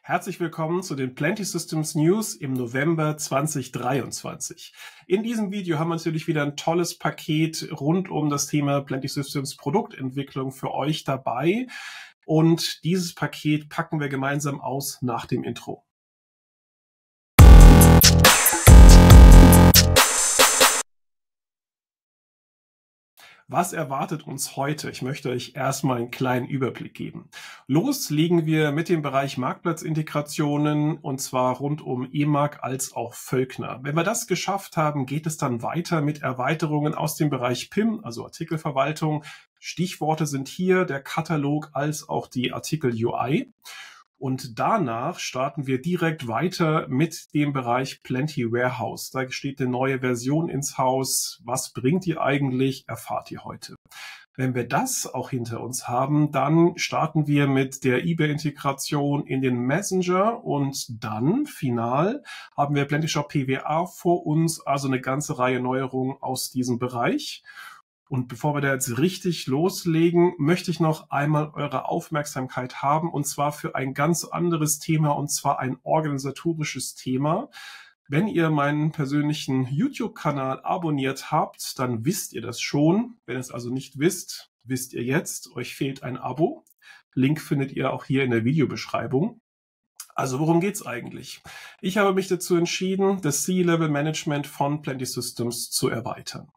Herzlich willkommen zu den Plenty Systems News im November 2023. In diesem Video haben wir natürlich wieder ein tolles Paket rund um das Thema Plenty Systems Produktentwicklung für euch dabei. Und dieses Paket packen wir gemeinsam aus nach dem Intro. Was erwartet uns heute? Ich möchte euch erstmal einen kleinen Überblick geben. Loslegen wir mit dem Bereich Marktplatzintegrationen und zwar rund um eMAG als auch Völkner. Wenn wir das geschafft haben, geht es dann weiter mit Erweiterungen aus dem Bereich PIM, also Artikelverwaltung. Stichworte sind hier der Katalog als auch die Artikel-UI. Und danach starten wir direkt weiter mit dem Bereich Plenty Warehouse. Da steht eine neue Version ins Haus. Was bringt die eigentlich? Erfahrt ihr heute. Wenn wir das auch hinter uns haben, dann starten wir mit der eBay-Integration in den Messenger und dann final haben wir Plenty Shop PWA vor uns, also eine ganze Reihe Neuerungen aus diesem Bereich. Und bevor wir da jetzt richtig loslegen, möchte ich noch einmal eure Aufmerksamkeit haben, und zwar für ein ganz anderes Thema, und zwar ein organisatorisches Thema. Wenn ihr meinen persönlichen YouTube-Kanal abonniert habt, dann wisst ihr das schon. Wenn ihr es also nicht wisst, wisst ihr jetzt, euch fehlt ein Abo. Link findet ihr auch hier in der Videobeschreibung. Also worum geht's eigentlich? Ich habe mich dazu entschieden, das C-Level-Management von Plenty Systems zu erweitern.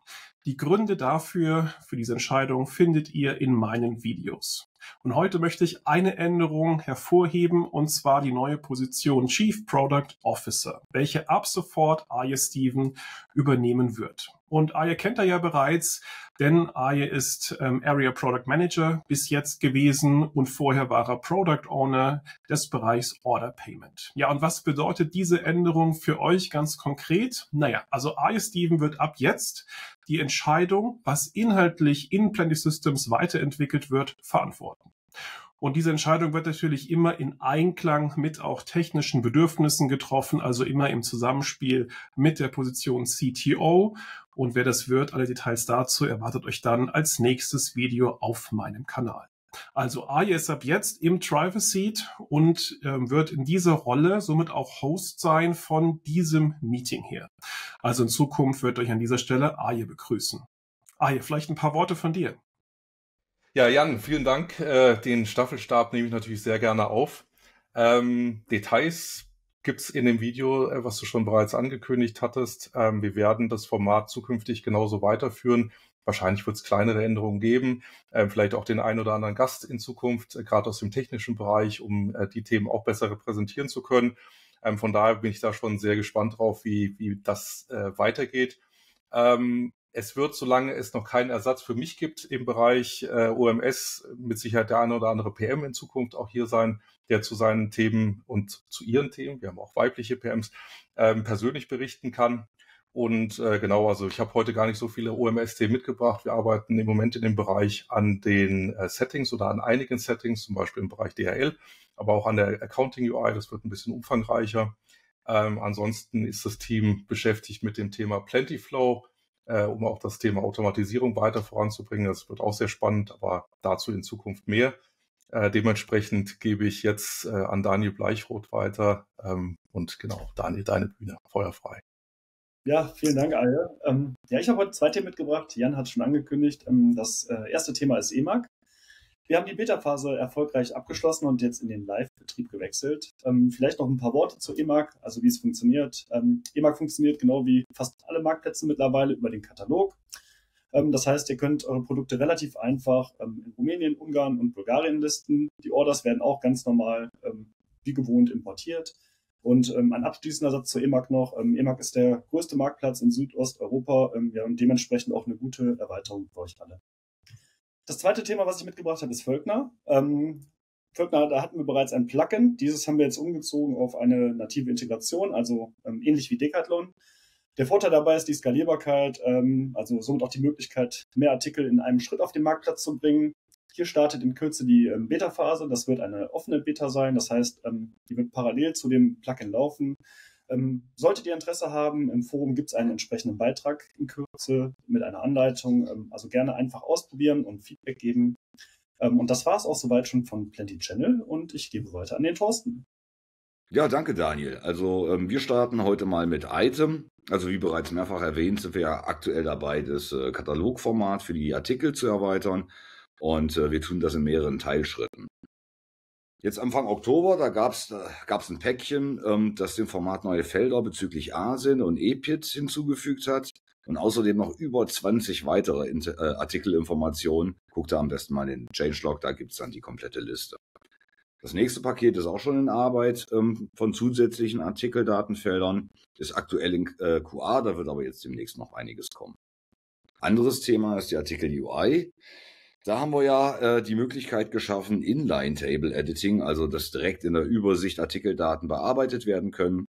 Die Gründe dafür, für diese Entscheidung, findet ihr in meinen Videos. Und heute möchte ich eine Änderung hervorheben, und zwar die neue Position Chief Product Officer, welche ab sofort Arje Steven übernehmen wird. Und Arje kennt er ja bereits, denn Arje ist Area Product Manager bis jetzt gewesen und vorher war er Product Owner des Bereichs Order Payment. Ja, und was bedeutet diese Änderung für euch ganz konkret? Naja, also Arje Steven wird ab jetzt die Entscheidung, was inhaltlich in Plenty Systems weiterentwickelt wird, verantworten. Und diese Entscheidung wird natürlich immer in Einklang mit auch technischen Bedürfnissen getroffen, also immer im Zusammenspiel mit der Position CTO. Und wer das wird, alle Details dazu, erwartet euch dann als nächstes Video auf meinem Kanal. Also Arje ist ab jetzt im Driver Seat und wird in dieser Rolle somit auch Host sein von diesem Meeting hier. Also in Zukunft wird euch an dieser Stelle Arje begrüßen. Arje, vielleicht ein paar Worte von dir. Ja, Jan, vielen Dank. Den Staffelstab nehme ich natürlich sehr gerne auf. Details gibt's in dem Video, was du schon bereits angekündigt hattest. Wir werden das Format zukünftig genauso weiterführen. Wahrscheinlich wird es kleinere Änderungen geben, vielleicht auch den einen oder anderen Gast in Zukunft, gerade aus dem technischen Bereich, um die Themen auch besser repräsentieren zu können. Von daher bin ich da schon sehr gespannt drauf, wie das weitergeht. Es wird, solange es noch keinen Ersatz für mich gibt im Bereich OMS, mit Sicherheit der eine oder andere PM in Zukunft auch hier sein, der zu seinen Themen und zu ihren Themen, wir haben auch weibliche PMs, persönlich berichten kann. Und genau, also ich habe heute gar nicht so viele OMS-Themen mitgebracht. Wir arbeiten im Moment in dem Bereich an den Settings oder an einigen Settings, zum Beispiel im Bereich DHL, aber auch an der Accounting-UI, das wird ein bisschen umfangreicher. Ansonsten ist das Team beschäftigt mit dem Thema Plentyflow, um auch das Thema Automatisierung weiter voranzubringen. Das wird auch sehr spannend, aber dazu in Zukunft mehr. Dementsprechend gebe ich jetzt an Daniel Bleichroth weiter. Und genau, Daniel, deine Bühne, feuerfrei. Ja, vielen Dank, Arje. Ja, ich habe heute 2 Themen mitgebracht. Jan hat schon angekündigt. Das erste Thema ist eMAG. Wir haben die Beta-Phase erfolgreich abgeschlossen und jetzt in den Live-Betrieb gewechselt. Vielleicht noch ein paar Worte zu eMAG, also wie es funktioniert. eMAG funktioniert genau wie fast alle Marktplätze mittlerweile über den Katalog. Das heißt, ihr könnt eure Produkte relativ einfach in Rumänien, Ungarn und Bulgarien listen. Die Orders werden auch ganz normal wie gewohnt importiert. Und ein abschließender Satz zu eMAG noch. eMAG ist der größte Marktplatz in Südosteuropa und dementsprechend auch eine gute Erweiterung für euch alle. Das zweite Thema, was ich mitgebracht habe, ist Völkner. Völkner, da hatten wir bereits ein Plugin. Dieses haben wir jetzt umgezogen auf eine native Integration, also ähnlich wie Decathlon. Der Vorteil dabei ist die Skalierbarkeit, also somit auch die Möglichkeit, mehr Artikel in einem Schritt auf den Marktplatz zu bringen. Hier startet in Kürze die Beta-Phase. Das wird eine offene Beta sein. Das heißt, die wird parallel zu dem Plugin laufen. Solltet ihr Interesse haben, im Forum gibt es einen entsprechenden Beitrag in Kürze mit einer Anleitung. Also gerne einfach ausprobieren und Feedback geben. Und das war es auch soweit schon von Plenty Channel. Und ich gebe weiter an den Thorsten. Ja, danke Daniel. Also wir starten heute mal mit Item. Also wie bereits mehrfach erwähnt, sind wir ja aktuell dabei, das Katalogformat für die Artikel zu erweitern und wir tun das in mehreren Teilschritten. Jetzt Anfang Oktober, da gab's ein Päckchen, das dem Format neue Felder bezüglich ASIN und EPID hinzugefügt hat und außerdem noch über 20 weitere Artikelinformationen. Guckt da am besten mal in den Changelog, da gibt's dann die komplette Liste. Das nächste Paket ist auch schon in Arbeit von zusätzlichen Artikeldatenfeldern, ist aktuell in QA, da wird aber jetzt demnächst noch einiges kommen. Anderes Thema ist die Artikel-UI. Da haben wir ja die Möglichkeit geschaffen, Inline-Table-Editing, also dass direkt in der Übersicht Artikeldaten bearbeitet werden können.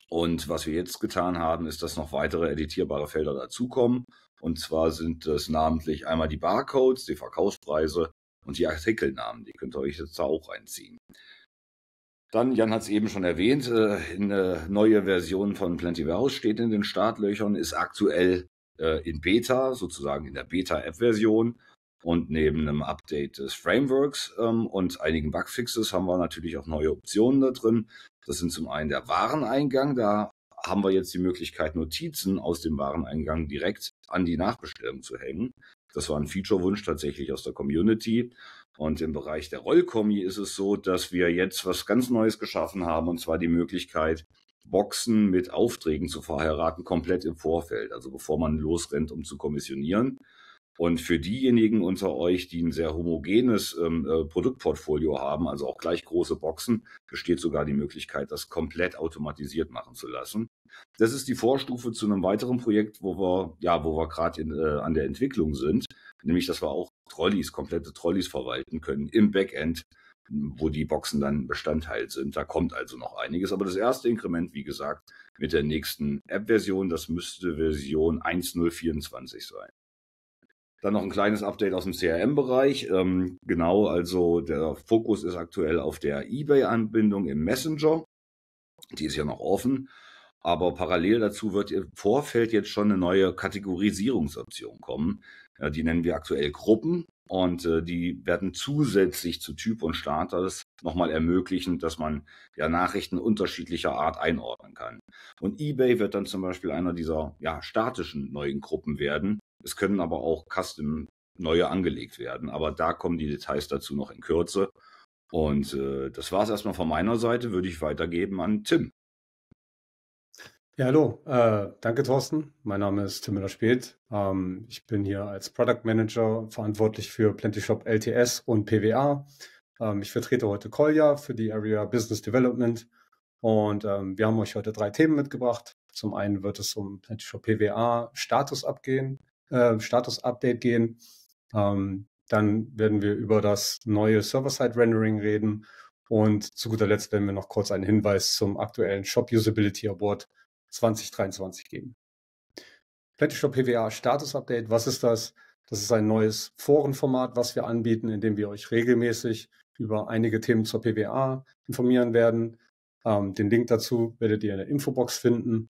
Und was wir jetzt getan haben, ist, dass noch weitere editierbare Felder dazukommen. Und zwar sind es namentlich einmal die Barcodes, die Verkaufspreise und die Artikelnamen. Die könnt ihr euch jetzt da auch reinziehen. Dann, Jan hat es eben schon erwähnt, eine neue Version von Plenty Warehouse steht in den Startlöchern, ist aktuell in Beta, sozusagen in der Beta-App-Version. Und neben einem Update des Frameworks und einigen Bugfixes haben wir natürlich auch neue Optionen da drin. Das sind zum einen der Wareneingang. Da haben wir jetzt die Möglichkeit, Notizen aus dem Wareneingang direkt an die Nachbestellung zu hängen. Das war ein Feature-Wunsch tatsächlich aus der Community. Und im Bereich der Rollkommi ist es so, dass wir jetzt was ganz Neues geschaffen haben, und zwar die Möglichkeit, Boxen mit Aufträgen zu verheiraten, komplett im Vorfeld, also bevor man losrennt, um zu kommissionieren. Und für diejenigen unter euch, die ein sehr homogenes Produktportfolio haben, also auch gleich große Boxen, besteht sogar die Möglichkeit, das komplett automatisiert machen zu lassen. Das ist die Vorstufe zu einem weiteren Projekt, wo wir gerade an der Entwicklung sind, nämlich, dass wir auch komplette Trolleys verwalten können im Backend, wo die Boxen dann Bestandteil sind. Da kommt also noch einiges. Aber das erste Inkrement, wie gesagt, mit der nächsten App-Version, das müsste Version 1.024 sein. Dann noch ein kleines Update aus dem CRM-Bereich. Also der Fokus ist aktuell auf der eBay-Anbindung im Messenger. Die ist ja noch offen. Aber parallel dazu wird im Vorfeld jetzt schon eine neue Kategorisierungsoption kommen. Ja, die nennen wir aktuell Gruppen. Und die werden zusätzlich zu Typ und Status nochmal ermöglichen, dass man ja Nachrichten unterschiedlicher Art einordnen kann. Und eBay wird dann zum Beispiel einer dieser statischen neuen Gruppen werden. Es können aber auch Custom neue angelegt werden. Aber da kommen die Details dazu noch in Kürze. Und das war es erstmal von meiner Seite. Würde ich weitergeben an Tim. Ja, hallo. Danke, Thorsten. Mein Name ist Tim Müller-Speth. Ich bin hier als Product Manager verantwortlich für Plentyshop LTS und PWA. Ich vertrete heute Kolja für die Area Business Development. Und wir haben euch heute 3 Themen mitgebracht. Zum einen wird es um Plentyshop PWA Status-Update gehen. Dann werden wir über das neue Server-Side-Rendering reden. Und zu guter Letzt werden wir noch kurz einen Hinweis zum aktuellen Shop Usability Award 2023 geben. Plentyshop PWA Status Update, was ist das? Das ist ein neues Forenformat, was wir anbieten, in dem wir euch regelmäßig über einige Themen zur PWA informieren werden. Den Link dazu werdet ihr in der Infobox finden.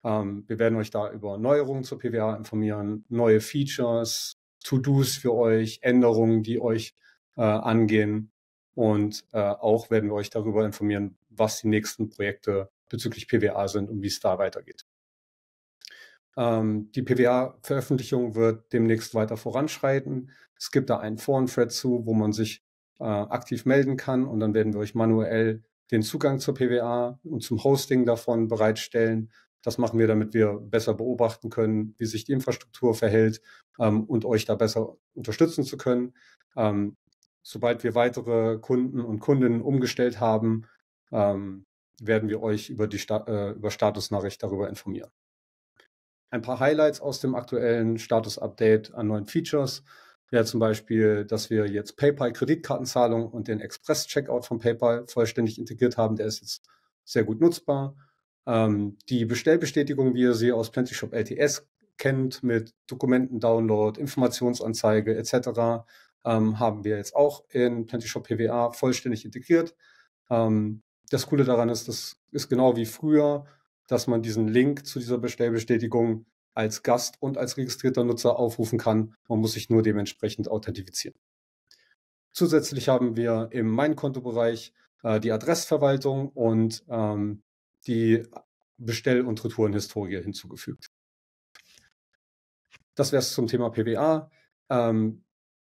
Wir werden euch da über Neuerungen zur PWA informieren, neue Features, To-Dos für euch, Änderungen, die euch angehen. Und auch werden wir euch darüber informieren, was die nächsten Projekte bezüglich PWA sind und wie es da weitergeht. Die PWA-Veröffentlichung wird demnächst weiter voranschreiten. Es gibt da einen Foren-Thread zu, wo man sich aktiv melden kann, und dann werden wir euch manuell den Zugang zur PWA und zum Hosting davon bereitstellen. Das machen wir, damit wir besser beobachten können, wie sich die Infrastruktur verhält, und euch da besser unterstützen zu können. Sobald wir weitere Kunden und Kundinnen umgestellt haben, werden wir euch über Statusnachricht darüber informieren. Ein paar Highlights aus dem aktuellen Status-Update an neuen Features wäre zum Beispiel, dass wir jetzt PayPal-Kreditkartenzahlung und den Express-Checkout von PayPal vollständig integriert haben. Der ist jetzt sehr gut nutzbar. Die Bestellbestätigung, wie ihr sie aus Plentyshop LTS kennt, mit Dokumentendownload, Informationsanzeige etc., haben wir jetzt auch in Plentyshop PWA vollständig integriert. Das Coole daran ist, das ist genau wie früher, dass man diesen Link zu dieser Bestellbestätigung als Gast und als registrierter Nutzer aufrufen kann. Man muss sich nur dementsprechend authentifizieren. Zusätzlich haben wir im Mein-Konto-Bereich die Adressverwaltung und die Bestell- und Retourenhistorie hinzugefügt. Das wäre es zum Thema PWA.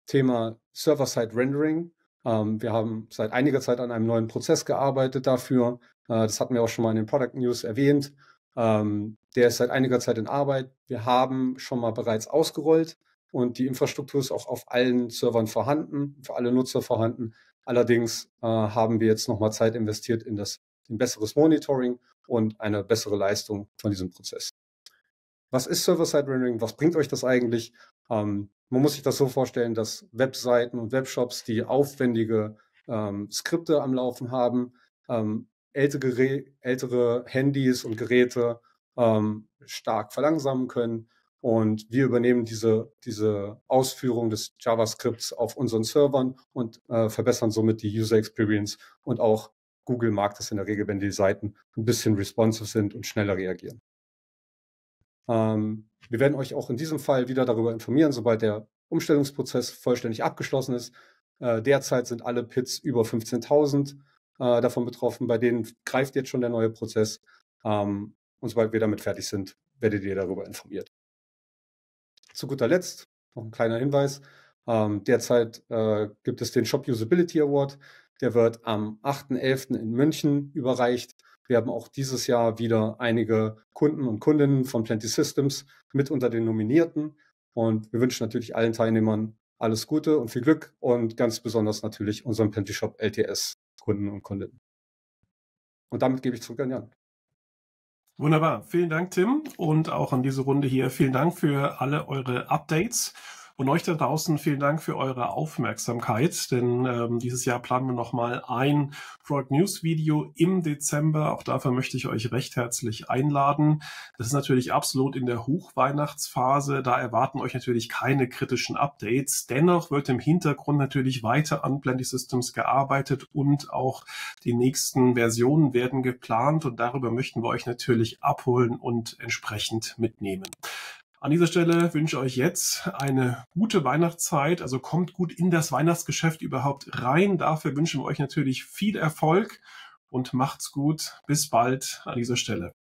Thema Server-Side-Rendering. Wir haben seit einiger Zeit an einem neuen Prozess gearbeitet dafür. Das hatten wir auch schon mal in den Product News erwähnt. Der ist seit einiger Zeit in Arbeit. Wir haben schon mal bereits ausgerollt und die Infrastruktur ist auch auf allen Servern vorhanden, für alle Nutzer vorhanden. Allerdings haben wir jetzt nochmal Zeit investiert in ein besseres Monitoring und eine bessere Leistung von diesem Prozess. Was ist Server-Side-Rendering? Was bringt euch das eigentlich? Man muss sich das so vorstellen, dass Webseiten und Webshops, die aufwendige Skripte am Laufen haben, ältere Handys und Geräte stark verlangsamen können. Und wir übernehmen diese Ausführung des JavaScripts auf unseren Servern und verbessern somit die User Experience. Und auch Google mag das in der Regel, wenn die Seiten ein bisschen responsive sind und schneller reagieren. Wir werden euch auch in diesem Fall wieder darüber informieren, sobald der Umstellungsprozess vollständig abgeschlossen ist. Derzeit sind alle PITs über 15.000 davon betroffen. Bei denen greift jetzt schon der neue Prozess. Und sobald wir damit fertig sind, werdet ihr darüber informiert. Zu guter Letzt noch ein kleiner Hinweis. Derzeit gibt es den Shop Usability Award. Der wird am 8.11. in München überreicht. Wir haben auch dieses Jahr wieder einige Kunden und Kundinnen von Plenty Systems mit unter den Nominierten. Und wir wünschen natürlich allen Teilnehmern alles Gute und viel Glück und ganz besonders natürlich unseren Plenty Shop LTS Kunden und Kundinnen. Und damit gebe ich zurück an Jan. Wunderbar. Vielen Dank, Tim. Und auch an diese Runde hier vielen Dank für alle eure Updates. Und euch da draußen vielen Dank für eure Aufmerksamkeit, denn dieses Jahr planen wir nochmal ein Product News Video im Dezember. Auch dafür möchte ich euch recht herzlich einladen. Das ist natürlich absolut in der Hochweihnachtsphase. Da erwarten euch natürlich keine kritischen Updates. Dennoch wird im Hintergrund natürlich weiter an Plenty Systems gearbeitet und auch die nächsten Versionen werden geplant. Und darüber möchten wir euch natürlich abholen und entsprechend mitnehmen. An dieser Stelle wünsche ich euch jetzt eine gute Weihnachtszeit, also kommt gut in das Weihnachtsgeschäft überhaupt rein. Dafür wünschen wir euch natürlich viel Erfolg und macht's gut. Bis bald an dieser Stelle.